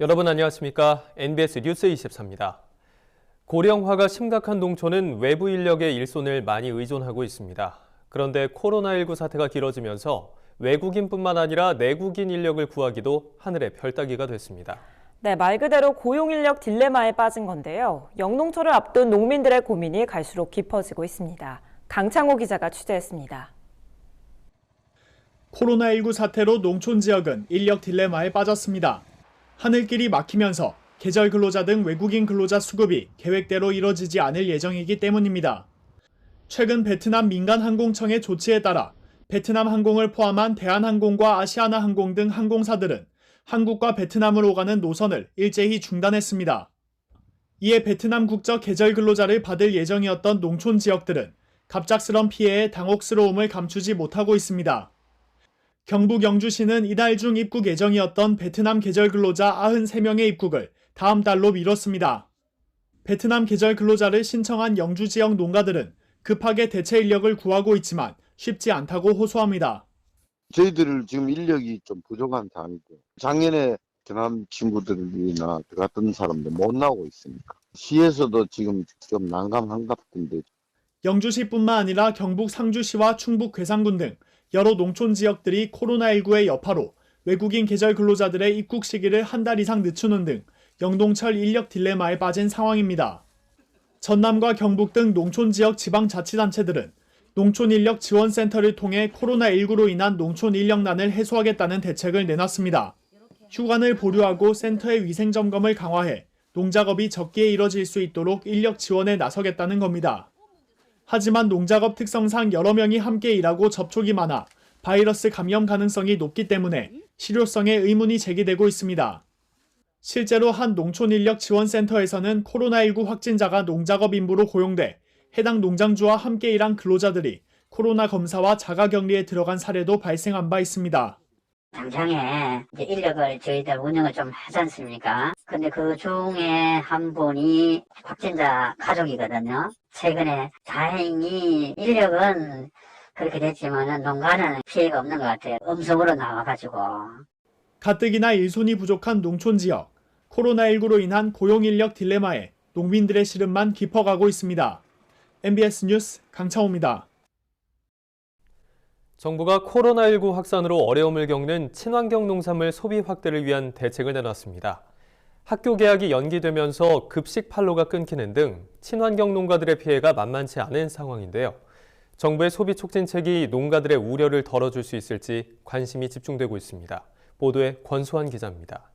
여러분 안녕하십니까? NBS 뉴스 24입니다. 고령화가 심각한 농촌은 외부 인력의 일손을 많이 의존하고 있습니다. 그런데 코로나19 사태가 길어지면서 외국인뿐만 아니라 내국인 인력을 구하기도 하늘의 별따기가 됐습니다. 네, 말 그대로 고용인력 딜레마에 빠진 건데요. 영농철을 앞둔 농민들의 고민이 갈수록 깊어지고 있습니다. 강창호 기자가 취재했습니다. 코로나19 사태로 농촌 지역은 인력 딜레마에 빠졌습니다. 하늘길이 막히면서 계절 근로자 등 외국인 근로자 수급이 계획대로 이뤄지지 않을 예정이기 때문입니다. 최근 베트남 민간항공청의 조치에 따라 베트남 항공을 포함한 대한항공과 아시아나항공 등 항공사들은 한국과 베트남으로 오가는 노선을 일제히 중단했습니다. 이에 베트남 국적 계절 근로자를 받을 예정이었던 농촌 지역들은 갑작스런 피해에 당혹스러움을 감추지 못하고 있습니다. 경북 영주시는 이달 중 입국 예정이었던 베트남 계절 근로자 93명의 입국을 다음 달로 미뤘습니다. 베트남 계절 근로자를 신청한 영주 지역 농가들은 급하게 대체 인력을 구하고 있지만 쉽지 않다고 호소합니다. 저희들 지금 인력이 좀 부족한 상황이고 작년에 베트남 친구들이나 같은 사람들 못 나오고 있으니까 시에서도 지금 좀 난감한 것 같은데. 영주시뿐만 아니라 경북 상주시와 충북 괴산군 등 여러 농촌 지역들이 코로나19의 여파로 외국인 계절 근로자들의 입국 시기를 한 달 이상 늦추는 등 영농철 인력 딜레마에 빠진 상황입니다. 전남과 경북 등 농촌 지역 지방자치단체들은 농촌 인력 지원센터를 통해 코로나19로 인한 농촌 인력난을 해소하겠다는 대책을 내놨습니다. 휴관을 보류하고 센터의 위생점검을 강화해 농작업이 적기에 이뤄질 수 있도록 인력 지원에 나서겠다는 겁니다. 하지만 농작업 특성상 여러 명이 함께 일하고 접촉이 많아 바이러스 감염 가능성이 높기 때문에 실효성에 의문이 제기되고 있습니다. 실제로 한 농촌인력지원센터에서는 코로나19 확진자가 농작업 인부로 고용돼 해당 농장주와 함께 일한 근로자들이 코로나 검사와 자가격리에 들어간 사례도 발생한 바 있습니다. 당장에 이제 인력을 저희들 운영을 좀 하지 않습니까? 근데 그 중에 한 분이 확진자 가족이거든요. 최근에 다행히 인력은 그렇게 됐지만 농가는 피해가 없는 것 같아요. 음성으로 나와가지고. 가뜩이나 일손이 부족한 농촌 지역, 코로나19로 인한 고용인력 딜레마에 농민들의 시름만 깊어가고 있습니다. MBS 뉴스 강창호입니다. 정부가 코로나19 확산으로 어려움을 겪는 친환경 농산물 소비 확대를 위한 대책을 내놨습니다. 학교 개학이 연기되면서 급식 판로가 끊기는 등 친환경 농가들의 피해가 만만치 않은 상황인데요. 정부의 소비 촉진책이 농가들의 우려를 덜어줄 수 있을지 관심이 집중되고 있습니다. 보도에 권수환 기자입니다.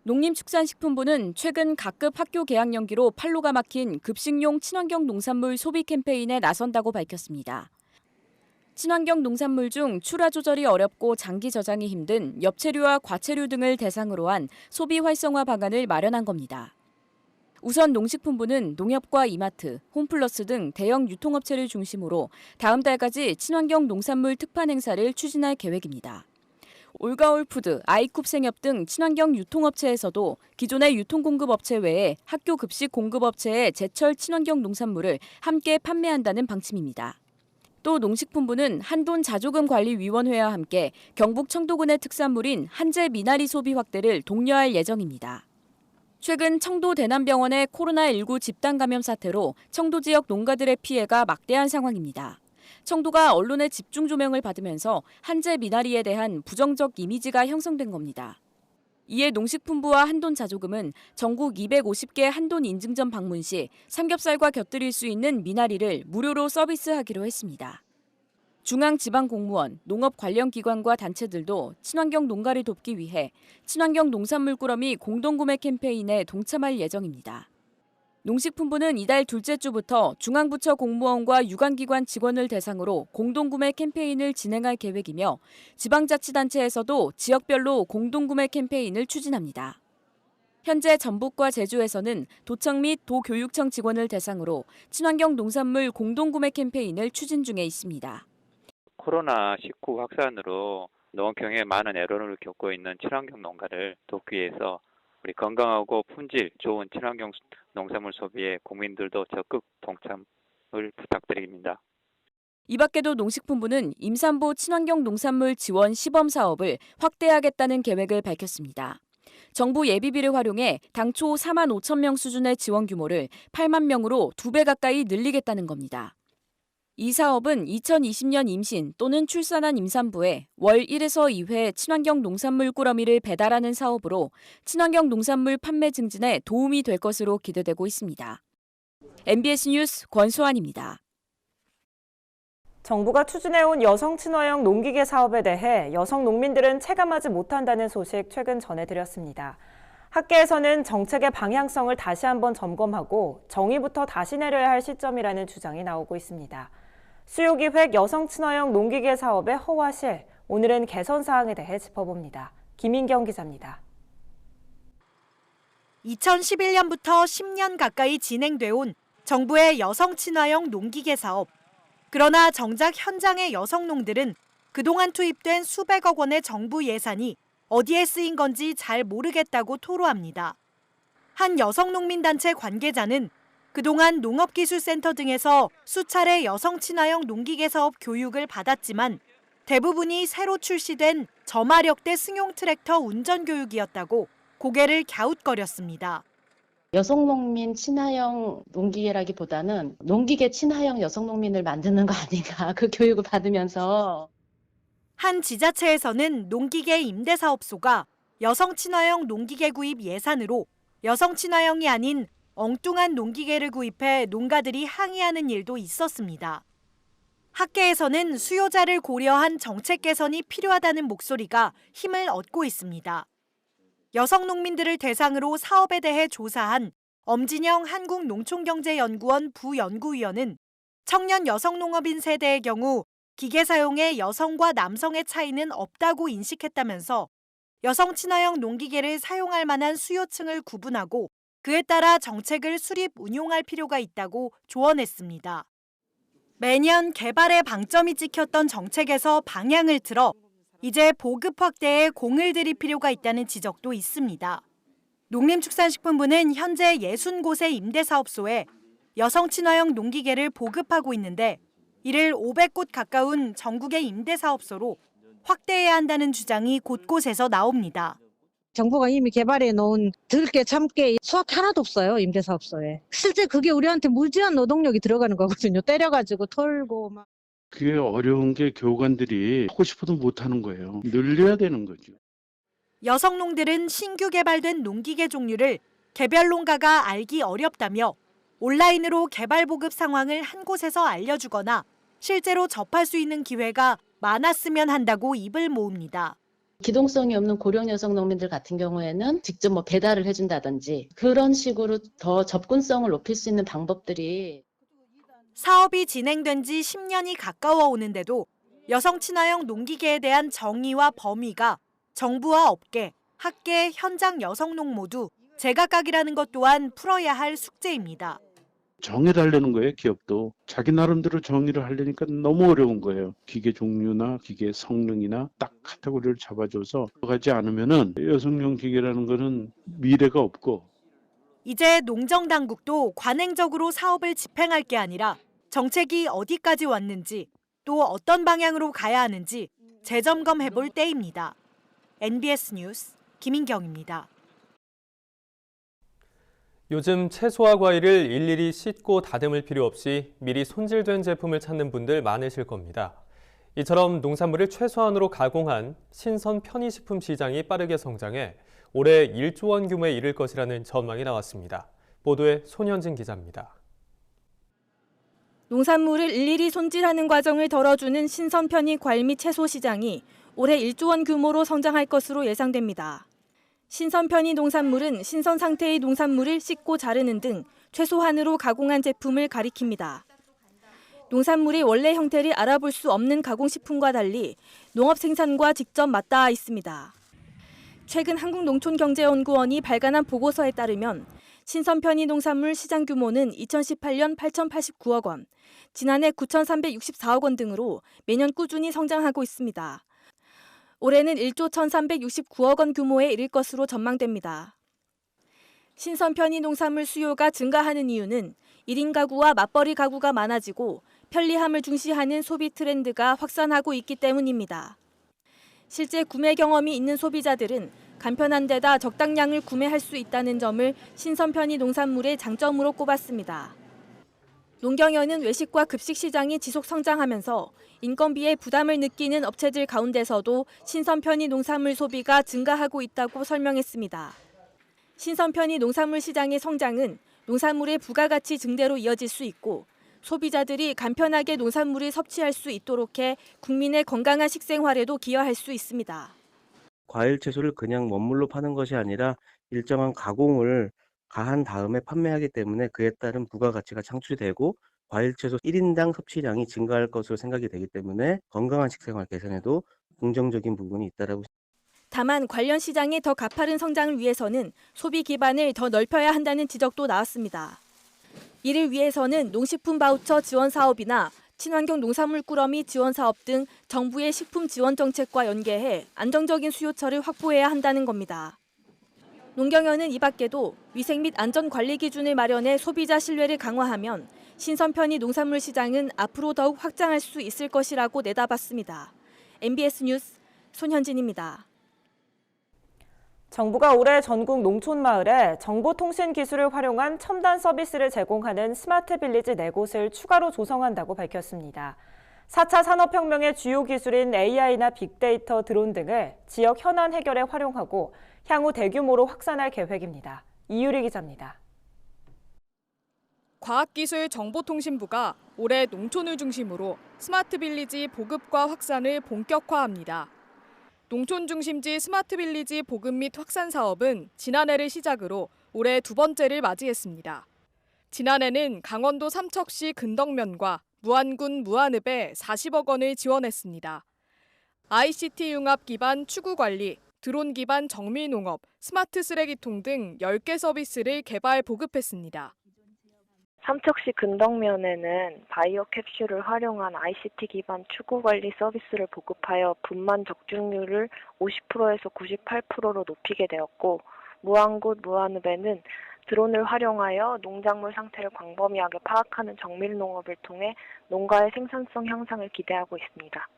농림축산식품부는 최근 각급 학교 개학 연기로 판로가 막힌 급식용 친환경 농산물 소비 캠페인에 나선다고 밝혔습니다. 친환경 농산물 중 출하 조절이 어렵고 장기 저장이 힘든 엽채류와 과채류 등을 대상으로 한 소비 활성화 방안을 마련한 겁니다. 우선 농식품부는 농협과 이마트, 홈플러스 등 대형 유통업체를 중심으로 다음 달까지 친환경 농산물 특판 행사를 추진할 계획입니다. 올가올푸드, 아이쿱생협 등 친환경 유통업체에서도 기존의 유통공급업체 외에 학교 급식 공급업체의 제철 친환경 농산물을 함께 판매한다는 방침입니다. 또 농식품부는 한돈자조금관리위원회와 함께 경북 청도군의 특산물인 한제 미나리 소비 확대를 독려할 예정입니다. 최근 청도 대남병원의 코로나19 집단 감염 사태로 청도 지역 농가들의 피해가 막대한 상황입니다. 청도가 언론의 집중 조명을 받으면서 한제 미나리에 대한 부정적 이미지가 형성된 겁니다. 이에 농식품부와 한돈자조금은 전국 250개 한돈 인증점 방문 시 삼겹살과 곁들일 수 있는 미나리를 무료로 서비스하기로 했습니다. 중앙지방공무원, 농업 관련 기관과 단체들도 친환경 농가를 돕기 위해 친환경 농산물 꾸러미 공동구매 캠페인에 동참할 예정입니다. 농식품부는 이달 둘째 주부터 중앙부처 공무원과 유관기관 직원을 대상으로 공동구매 캠페인을 진행할 계획이며 지방자치단체에서도 지역별로 공동구매 캠페인을 추진합니다. 현재 전북과 제주에서는 도청 및 도교육청 직원을 대상으로 친환경 농산물 공동구매 캠페인을 추진 중에 있습니다. 코로나19 확산으로 농업 경영에 많은 애로를 겪고 있는 친환경 농가를 돕기 위해서 우리 건강하고 품질 좋은 친환경 농산물 소비에 국민들도 적극 동참을 부탁드립니다. 이 밖에도 농식품부는 임산부 친환경 농산물 지원 시범 사업을 확대하겠다는 계획을 밝혔습니다. 정부 예비비를 활용해 당초 4만 5천 명 수준의 지원 규모를 8만 명으로 2배 가까이 늘리겠다는 겁니다. 이 사업은 2020년 임신 또는 출산한 임산부에 월 1에서 2회 친환경 농산물 꾸러미를 배달하는 사업으로 친환경 농산물 판매 증진에 도움이 될 것으로 기대되고 있습니다. MBS 뉴스 권수환입니다. 정부가 추진해온 여성 친화형 농기계 사업에 대해 여성 농민들은 체감하지 못한다는 소식 최근 전해드렸습니다. 학계에서는 정책의 방향성을 다시 한번 점검하고 정의부터 다시 내려야 할 시점이라는 주장이 나오고 있습니다. 수요기획 여성 친화형 농기계 사업의 허와실, 오늘은 개선 사항에 대해 짚어봅니다. 김인경 기자입니다. 2011년부터 10년 가까이 진행돼 온 정부의 여성 친화형 농기계 사업. 그러나 정작 현장의 여성농들은 그동안 투입된 수백억 원의 정부 예산이 어디에 쓰인 건지 잘 모르겠다고 토로합니다. 한 여성농민단체 관계자는 그동안 농업기술센터 등에서 수차례 여성 친화형 농기계 사업 교육을 받았지만 대부분이 새로 출시된 저마력대 승용 트랙터 운전 교육이었다고 고개를 갸웃거렸습니다. 여성농민 친화형 농기계라기보다는 농기계 친화형 여성농민을 만드는 거 아닌가, 그 교육을 받으면서. 한 지자체에서는 농기계 임대사업소가 여성 친화형 농기계 구입 예산으로 여성 친화형이 아닌 엉뚱한 농기계를 구입해 농가들이 항의하는 일도 있었습니다. 학계에서는 수요자를 고려한 정책 개선이 필요하다는 목소리가 힘을 얻고 있습니다. 여성 농민들을 대상으로 사업에 대해 조사한 엄진영 한국농촌경제연구원 부연구위원은 청년 여성 농업인 세대의 경우 기계 사용에 여성과 남성의 차이는 없다고 인식했다면서 여성 친화형 농기계를 사용할 만한 수요층을 구분하고 그에 따라 정책을 수립 운용할 필요가 있다고 조언했습니다. 매년 개발의 방점이 찍혔던 정책에서 방향을 틀어 이제 보급 확대에 공을 들일 필요가 있다는 지적도 있습니다. 농림축산식품부는 현재 60곳의 임대사업소에 여성 친화형 농기계를 보급하고 있는데 이를 500곳 가까운 전국의 임대사업소로 확대해야 한다는 주장이 곳곳에서 나옵니다. 정부가 이미 개발해 놓은 들게 참게 수확 하나도 없어요, 임대사업소에. 실제 그게 우리한테 무지한 노동력이 들어가는 거거든요. 때려가지고 털고 막. 그게 어려운 게 교관들이 하고 싶어도 못하는 거예요. 늘려야 되는 거죠. 여성농들은 신규 개발된 농기계 종류를 개별 농가가 알기 어렵다며 온라인으로 개발 보급 상황을 한 곳에서 알려주거나 실제로 접할 수 있는 기회가 많았으면 한다고 입을 모읍니다. 기동성이 없는 고령 여성 농민들 같은 경우에는 직접 배달을 해준다든지 그런 식으로 더 접근성을 높일 수 있는 방법들이. 사업이 진행된 지 10년이 가까워 오는데도 여성 친화형 농기계에 대한 정의와 범위가 정부와 업계, 학계, 현장 여성농 모두 제각각이라는 것 또한 풀어야 할 숙제입니다. 정해달라는 거예요, 기업도. 자기 나름대로 정의를 하려니까 너무 어려운 거예요. 기계 종류나 기계 성능이나 딱 카테고리를 잡아줘서 가지 않으면은 여성용 기계라는 거는 미래가 없고. 이제 농정당국도 관행적으로 사업을 집행할 게 아니라 정책이 어디까지 왔는지 또 어떤 방향으로 가야 하는지 재점검해 볼 때입니다. NBS 뉴스 김인경입니다. 요즘 채소와 과일을 일일이 씻고 다듬을 필요 없이 미리 손질된 제품을 찾는 분들 많으실 겁니다. 이처럼 농산물을 최소한으로 가공한 신선 편의식품 시장이 빠르게 성장해 올해 1조 원 규모에 이를 것이라는 전망이 나왔습니다. 보도에 손현진 기자입니다. 농산물을 일일이 손질하는 과정을 덜어주는 신선 편의 과일 및 채소 시장이 올해 1조 원 규모로 성장할 것으로 예상됩니다. 신선 편의 농산물은 신선 상태의 농산물을 씻고 자르는 등 최소한으로 가공한 제품을 가리킵니다. 농산물의 원래 형태를 알아볼 수 없는 가공식품과 달리 농업 생산과 직접 맞닿아 있습니다. 최근 한국농촌경제연구원이 발간한 보고서에 따르면 신선 편의 농산물 시장 규모는 2018년 8,089억 원, 지난해 9,364억 원 등으로 매년 꾸준히 성장하고 있습니다. 올해는 1조 1,369억 원 규모에 이를 것으로 전망됩니다. 신선 편의 농산물 수요가 증가하는 이유는 1인 가구와 맞벌이 가구가 많아지고 편리함을 중시하는 소비 트렌드가 확산하고 있기 때문입니다. 실제 구매 경험이 있는 소비자들은 간편한 데다 적당량을 구매할 수 있다는 점을 신선 편의 농산물의 장점으로 꼽았습니다. 농경연은 외식과 급식 시장이 지속 성장하면서 인건비에 부담을 느끼는 업체들 가운데서도 신선 편의 농산물 소비가 증가하고 있다고 설명했습니다. 신선 편의 농산물 시장의 성장은 농산물의 부가가치 증대로 이어질 수 있고 소비자들이 간편하게 농산물을 섭취할 수 있도록 해 국민의 건강한 식생활에도 기여할 수 있습니다. 과일, 채소를 그냥 원물로 파는 것이 아니라 일정한 가공을 가한 다음에 판매하기 때문에 그에 따른 부가가치가 창출되고 과일, 채소 1인당 섭취량이 증가할 것으로 생각이 되기 때문에 건강한 식생활 개선에도 긍정적인 부분이 있다라고. 다만 관련 시장의 더 가파른 성장을 위해서는 소비 기반을 더 넓혀야 한다는 지적도 나왔습니다. 이를 위해서는 농식품 바우처 지원 사업이나 친환경 농산물 꾸러미 지원 사업 등 정부의 식품 지원 정책과 연계해 안정적인 수요처를 확보해야 한다는 겁니다. 농경연은 이 밖에도 위생 및 안전 관리 기준을 마련해 소비자 신뢰를 강화하면 신선 편의 농산물 시장은 앞으로 더욱 확장할 수 있을 것이라고 내다봤습니다. MBS 뉴스 손현진입니다. 정부가 올해 전국 농촌마을에 정보통신 기술을 활용한 첨단 서비스를 제공하는 스마트 빌리지 4곳을 추가로 조성한다고 밝혔습니다. 4차 산업혁명의 주요 기술인 AI나 빅데이터, 드론 등을 지역 현안 해결에 활용하고 향후 대규모로 확산할 계획입니다. 이유리 기자입니다. 과학기술정보통신부가 올해 농촌을 중심으로 스마트 빌리지 보급과 확산을 본격화합니다. 농촌 중심지 스마트 빌리지 보급 및 확산 사업은 지난해를 시작으로 올해 2번째를 맞이했습니다. 지난해는 강원도 삼척시 근덕면과 무안군 무안읍에 40억 원을 지원했습니다. ICT 융합 기반 추구 관리, 드론 기반 정밀 농업, 스마트 쓰레기통 등 10개 서비스를 개발 보급했습니다. 삼척시 근덕면에는 바이오 캡슐을 활용한 ICT 기반 추구 관리 서비스를 보급하여 분만 적중률을 50%에서 98%로 높이게 되었고, 무안군 무안읍에는 드론을 활용하여 농작물 상태를 광범위하게 파악하는 정밀 농업을 통해 농가의 생산성 향상을 기대하고 있습니다.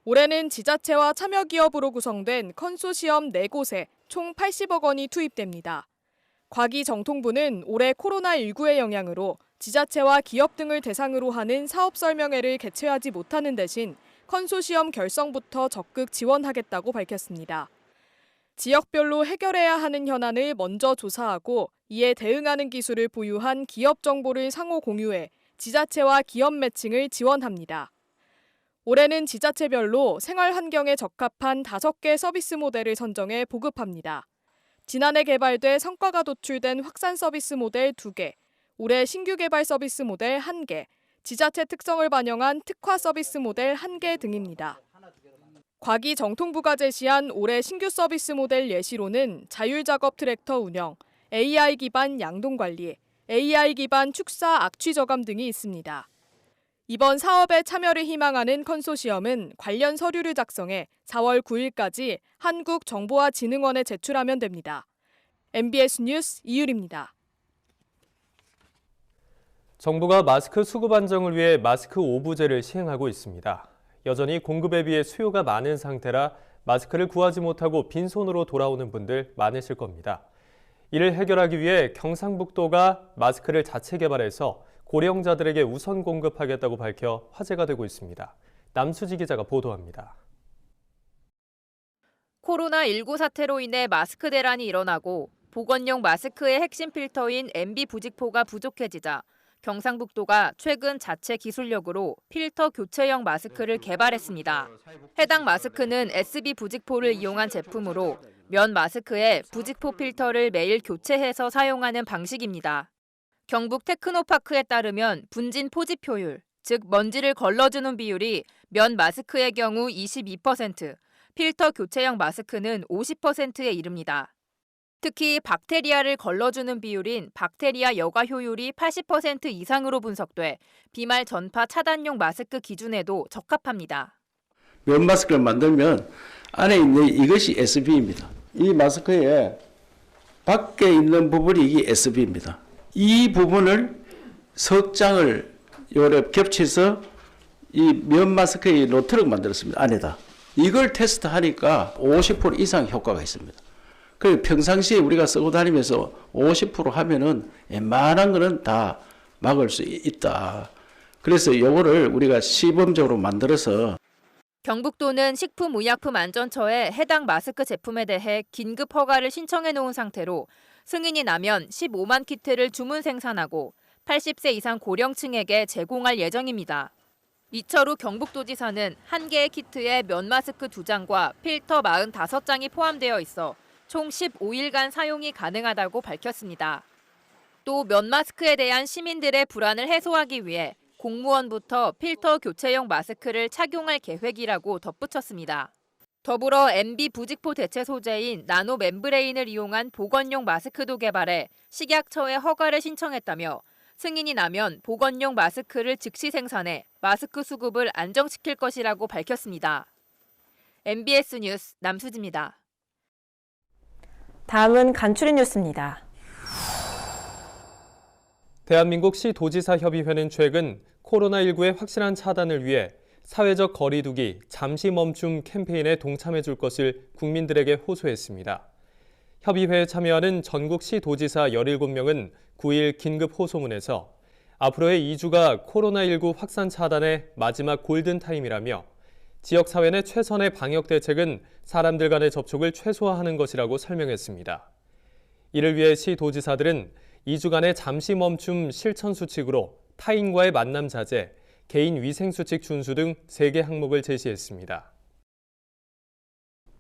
올해는 지자체와 참여기업으로 구성된 컨소시엄 4곳에 총 80억 원이 투입됩니다. 과기정통부는 올해 코로나19의 영향으로 지자체와 기업 등을 대상으로 하는 사업 설명회를 개최하지 못하는 대신 컨소시엄 결성부터 적극 지원하겠다고 밝혔습니다. 지역별로 해결해야 하는 현안을 먼저 조사하고 이에 대응하는 기술을 보유한 기업 정보를 상호 공유해 지자체와 기업 매칭을 지원합니다. 올해는 지자체별로 생활 환경에 적합한 5개 서비스 모델을 선정해 보급합니다. 지난해 개발돼 성과가 도출된 확산 서비스 모델 2개, 올해 신규 개발 서비스 모델 1개, 지자체 특성을 반영한 특화 서비스 모델 1개 등입니다. 과기정통부가 제시한 올해 신규 서비스 모델 예시로는 자율작업 트랙터 운영, AI 기반 양동관리, AI 기반 축사 악취 저감 등이 있습니다. 이번 사업에 참여를 희망하는 컨소시엄은 관련 서류를 작성해 4월 9일까지 한국정보화진흥원에 제출하면 됩니다. MBS 뉴스 이유리입니다. 정부가 마스크 수급 안정을 위해 마스크 오부제를 시행하고 있습니다. 여전히 공급에 비해 수요가 많은 상태라 마스크를 구하지 못하고 빈손으로 돌아오는 분들 많으실 겁니다. 이를 해결하기 위해 경상북도가 마스크를 자체 개발해서 고령자들에게 우선 공급하겠다고 밝혀 화제가 되고 있습니다. 남수지 기자가 보도합니다. 코로나19 사태로 인해 마스크 대란이 일어나고 보건용 마스크의 핵심 필터인 MB 부직포가 부족해지자 경상북도가 최근 자체 기술력으로 필터 교체형 마스크를 개발했습니다. 해당 마스크는 SB 부직포를 이용한 제품으로 면 마스크에 부직포 필터를 매일 교체해서 사용하는 방식입니다. 경북 테크노파크에 따르면 분진 포집 효율, 즉 먼지를 걸러주는 비율이 면 마스크의 경우 22%, 필터 교체형 마스크는 50%에 이릅니다. 특히 박테리아를 걸러주는 비율인 박테리아 여과 효율이 80% 이상으로 분석돼 비말 전파 차단용 마스크 기준에도 적합합니다. 면 마스크를 만들면 안에 있는 이것이 SB입니다. 이 마스크의 밖에 있는 부분이 이게 SB입니다. 이 부분을 석 장을 요래 겹쳐서 이 면 마스크의 노트를 만들었습니다. 안에다. 이걸 테스트하니까 50% 이상 효과가 있습니다. 그리고 평상시에 우리가 쓰고 다니면서 50% 하면은 웬만한 거는 다 막을 수 있다. 그래서 요거를 우리가 시범적으로 만들어서 경북도는 식품의약품안전처에 해당 마스크 제품에 대해 긴급 허가를 신청해 놓은 상태로 승인이 나면 15만 키트를 주문 생산하고 80세 이상 고령층에게 제공할 예정입니다. 이철우 경북도지사는 한 개의 키트에 면 마스크 2장과 필터 45장이 포함되어 있어 총 15일간 사용이 가능하다고 밝혔습니다. 또 면 마스크에 대한 시민들의 불안을 해소하기 위해 공무원부터 필터 교체용 마스크를 착용할 계획이라고 덧붙였습니다. 더불어 MB 부직포 대체 소재인 나노 멤브레인을 이용한 보건용 마스크도 개발해 식약처에 허가를 신청했다며 승인이 나면 보건용 마스크를 즉시 생산해 마스크 수급을 안정시킬 것이라고 밝혔습니다. MBS 뉴스 남수지입니다. 다음은 간추린 뉴스입니다. 대한민국 시도지사협의회는 최근 코로나19의 확실한 차단을 위해 사회적 거리 두기 잠시 멈춤 캠페인에 동참해 줄 것을 국민들에게 호소했습니다. 협의회에 참여하는 전국 시도지사 17명은 9일 긴급 호소문에서 앞으로의 2주가 코로나19 확산 차단의 마지막 골든타임이라며 지역사회 내 최선의 방역 대책은 사람들 간의 접촉을 최소화하는 것이라고 설명했습니다. 이를 위해 시도지사들은 2주간의 잠시 멈춤 실천 수칙으로 타인과의 만남 자제, 개인 위생 수칙 준수 등 3개 항목을 제시했습니다.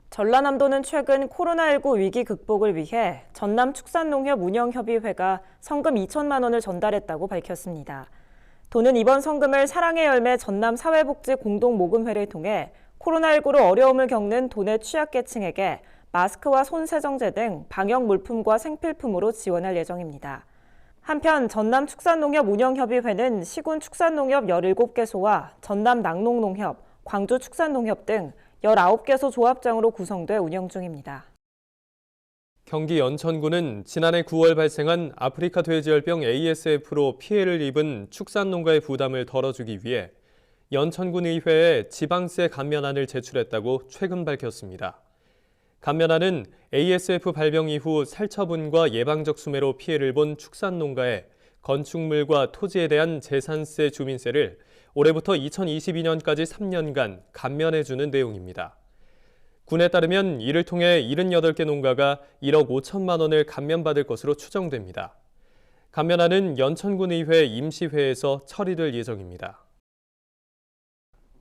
전라남도는 최근 코로나19 위기 극복을 위해 전남축산농협 운영협의회가 성금 2천만 원을 전달했다고 밝혔습니다. 도는 이번 성금을 사랑의 열매 전남사회복지 공동모금회를 통해 코로나19로 어려움을 겪는 도내 취약계층에게 마스크와 손세정제 등 방역 물품과 생필품으로 지원할 예정입니다. 한편 전남축산농협 운영협의회는 시군축산농협 17개소와 전남낙농농협, 광주축산농협 등 19개소 조합장으로 구성돼 운영 중입니다. 경기 연천군은 지난해 9월 발생한 아프리카 돼지열병 ASF로 피해를 입은 축산농가의 부담을 덜어주기 위해 연천군 의회에 지방세 감면안을 제출했다고 최근 밝혔습니다. 감면안은 ASF 발병 이후 살처분과 예방적 수매로 피해를 본 축산농가에 건축물과 토지에 대한 재산세, 주민세를 올해부터 2022년까지 3년간 감면해주는 내용입니다. 군에 따르면 이를 통해 78개 농가가 1억 5천만 원을 감면받을 것으로 추정됩니다. 감면안은 연천군 의회 임시회에서 처리될 예정입니다.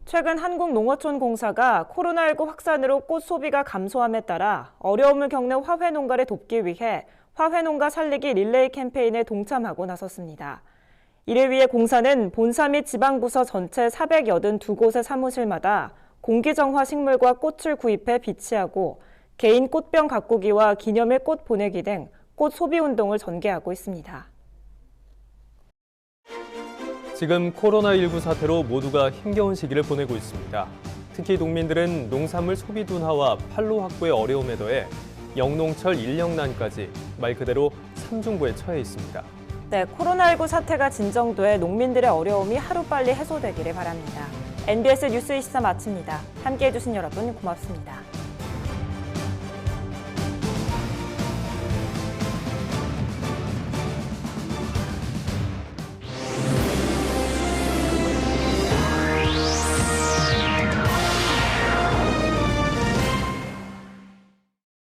최근 한국농어촌공사가 코로나19 확산으로 꽃 소비가 감소함에 따라 어려움을 겪는 화훼농가를 돕기 위해 화훼농가 살리기 릴레이 캠페인에 동참하고 나섰습니다. 이를 위해 공사는 본사 및 지방부서 전체 482곳의 사무실마다 공기정화 식물과 꽃을 구입해 비치하고 개인 꽃병 가꾸기와 기념일 꽃 보내기 등 꽃 소비 운동을 전개하고 있습니다. 지금 코로나19 사태로 모두가 힘겨운 시기를 보내고 있습니다. 특히 농민들은 농산물 소비 둔화와 판로 확보의 어려움에 더해 영농철 인력난까지 말 그대로 삼중고에 처해 있습니다. 네, 코로나19 사태가 진정돼 농민들의 어려움이 하루빨리 해소되기를 바랍니다. NBS 뉴스 24 마칩니다. 함께해 주신 여러분 고맙습니다.